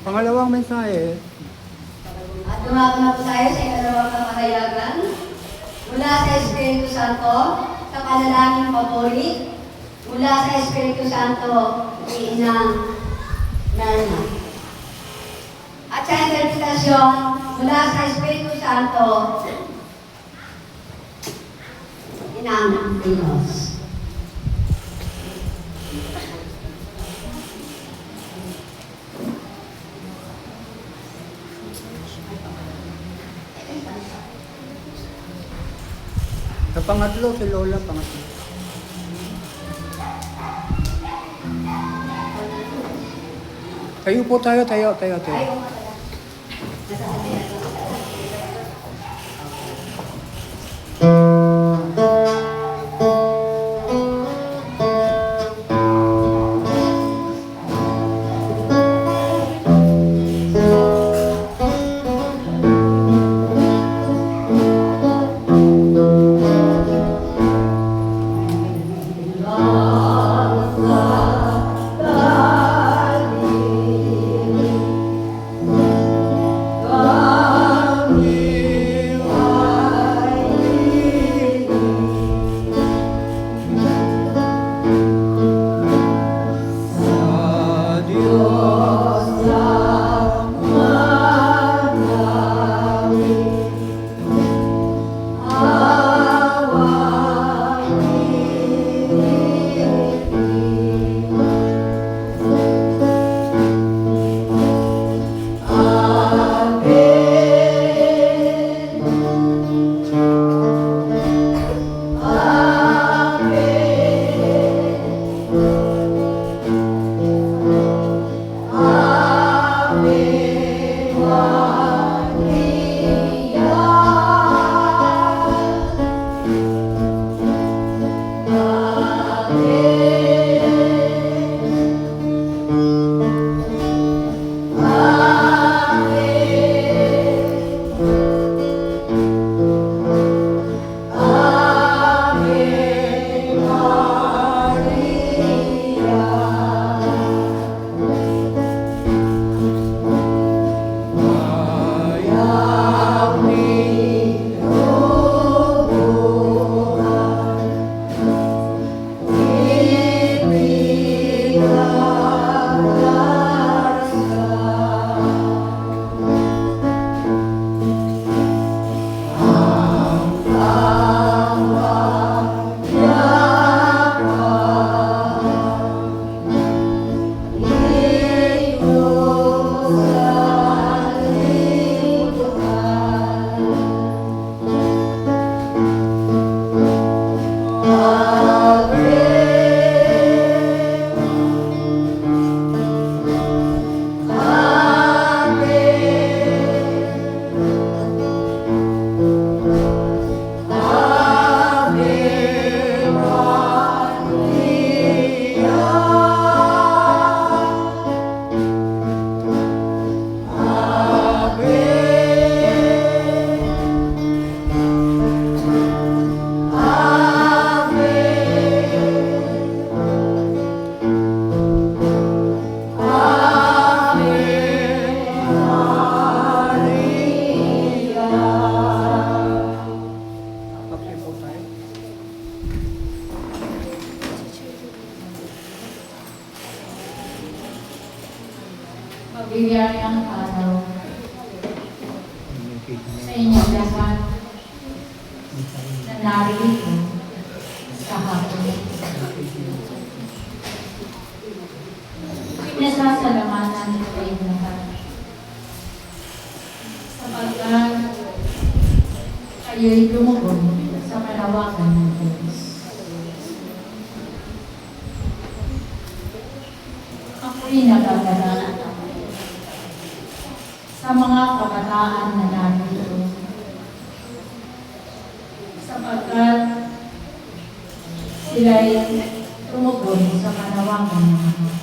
Pangalawang mensahe. At tumawag na po tayo sa ikalawang pamahayagan mula sa Espiritu Santo sa panalangin papuri mula sa Espiritu Santo ni Inang Narna. At sa interpretasyon mula sa Espiritu Santo Inang Dinos. Sa pangatlo, si Lola, pangatlo. Tayo po tayo. God Mabibiyayang araw sa inyong lahat na narito sa hapon. Pinasasalamatan ko kayong lahat sapagkat kayo'y tumugon sa kalawakan ng Diyos. Ako'y nagagalak sa mga kabataan na narito sapagkat sila'y tumugon sa kalawakan ng Diyos.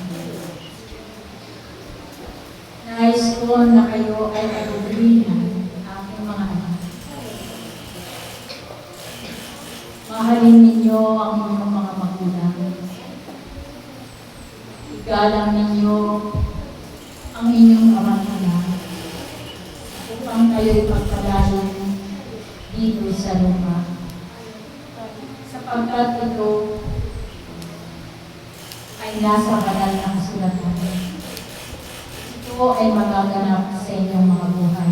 Nais ko na kayo ay katublihan, aking mga anak. Mahalin ninyo ang inyong mga magulang. Igalang ninyo ang inyong amang anak upang kayo'y pagpalain dito sa lupa. Sapagkat ito ay nasa banal ng sulatan. Ito ay magaganap sa inyong mga buhay.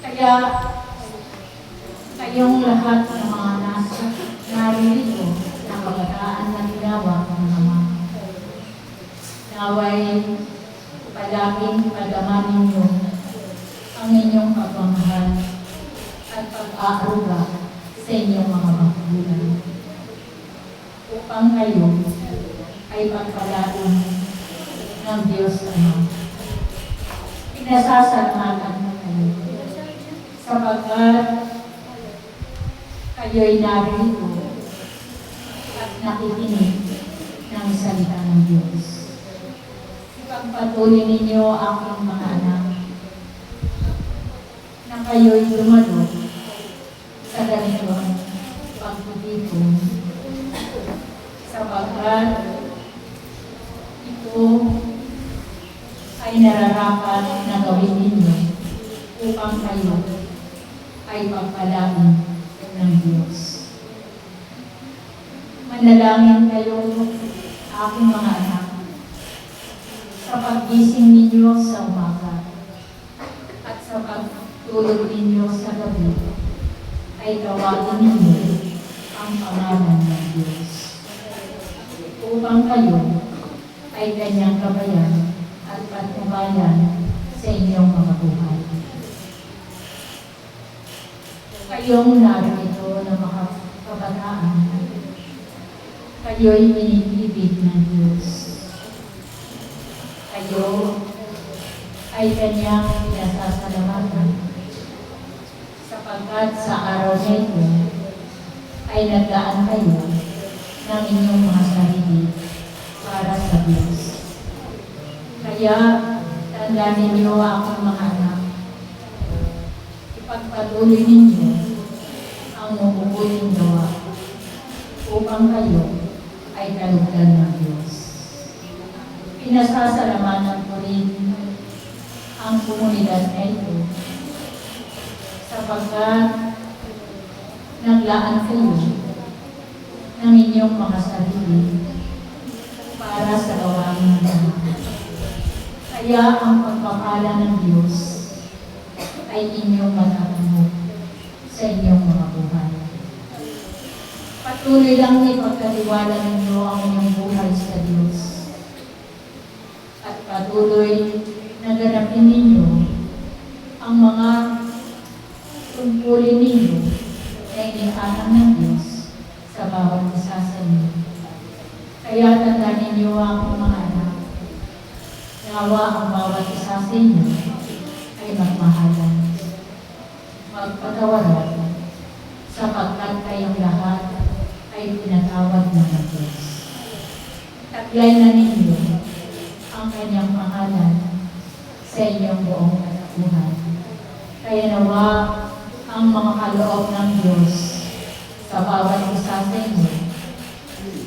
Kaya kayong lahat ng mga narito na kabataan na ginawa ng Ama, naway palaging padaman ninyo ang inyong pagmamahal at pag-aaruga sa inyong mga magulang upang kayo ay pagpalain ng Diyos Ama. Pinasasalamatan na kayo sapagkat kayo'y narito at nakikinig ng salita ng Diyos. Ipagpatuloy ninyo aking mga anak na kayo'y dumalo sa ganitong pagtutipon sapagkat ito ay nararapat na gawin ninyo upang kayo ay pagpalain ng Diyos. Manalangin kayo, aking mga anak, sa paggising ninyo sa umaga at sa pagtulog ninyo sa gabi ay tawagin ninyo ang pangalan ng Diyos upang kayo ay kanyang gabayan at patnubayan sa inyong mga buhay. Kayong narito na mga kabataan, kayo'y inibig ng Diyos. Kayo ay kanyang pinasasalamatan sapagkat sa araw na ito ay nagdaan kayo ng inyong mga sarili para sa Diyos. Kaya tandaan ninyo ang mga anak. Ipagpatuloy ninyo ang mabubuting gawa upang kayo ay kalugdan ng Diyos. Pinasasalamatan ko rin ang komunidad na ito sapagkat naglaan kayo ng inyong mga sarili para sa gawain ng Diyos. Kaya ang pagpapala ng Diyos ay inyong matatanggap sa inyong mga buhay. Patuloy lang ipagkatiwala ninyo ang inyong buhay sa Diyos. At patuloy na ganapin ninyo ang mga tungkulin ninyo na inialam ng Diyos sa bawat isa sa inyo. Kaya tandaan ninyo ang mga anak. Nawa ang bawat isa sa inyo ay magmahalan, magpatawaran, sapagkat kayong lahat ay pinatawad ng Diyos. Taglay na ninyo ang kanyang pangalan sa inyong buong buhay. Kaya nawa ang mga kaloob ng Diyos sa bawat isa sa inyo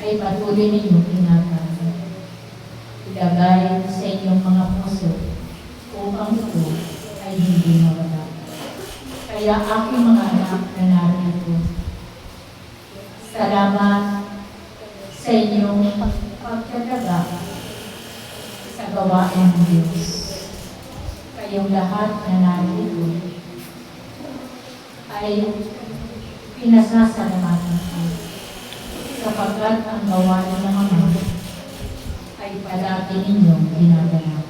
ay patuloy ninyong ingatan. Ilagay sa inyong mga puso upang ito ay hindi mawala. Kaya aking mga anak na narito, salamat sa inyong pagtataga sa gawain ng Diyos. Kayong lahat na narito ay pinasasalamatan ko sapagkat ang gawain ng Ama ay palagi ninyong ginagawa.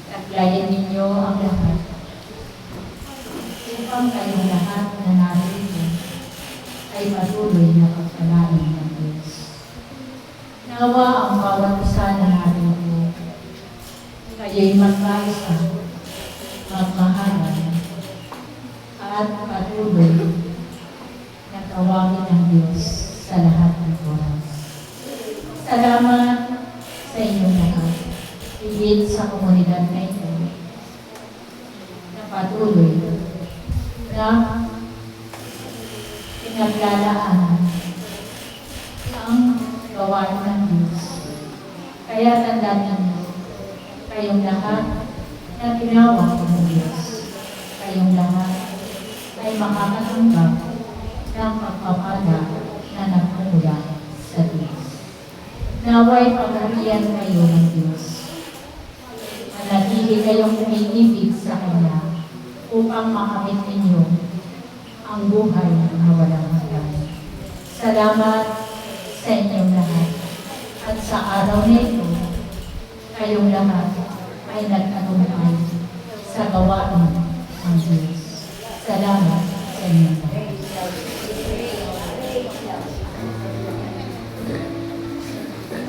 Taglayan ninyo ang lahat upang kayong lahat na narito ay patuloy na pagpalain ng Diyos. Nawa ang bawat isa na narito, kayo'y magkaisa, magmahalan, at patuloy na tawagin ng Diyos sa lahat ng oras. Salamat sa inyong lahat, higit sa komunidad na ito, na patuloy na pinaglalaanan ang gawain ng Diyos. Kaya tandaan ninyo, kayong lahat na tinawag ng Diyos, kayong lahat ay makakatanggap ng pagpapala na nagmumula sa Diyos. Naway pagkatiyan kayo ng Diyos. Manatili kayong umiibig sa Kanya upang makamit ninyo ang buhay na walang hanggan. Salamat sa inyong lahat. At sa araw na ito, kayong lahat ay nagtagumpay sa gawain ng Diyos. Salamat sa inyong lahat.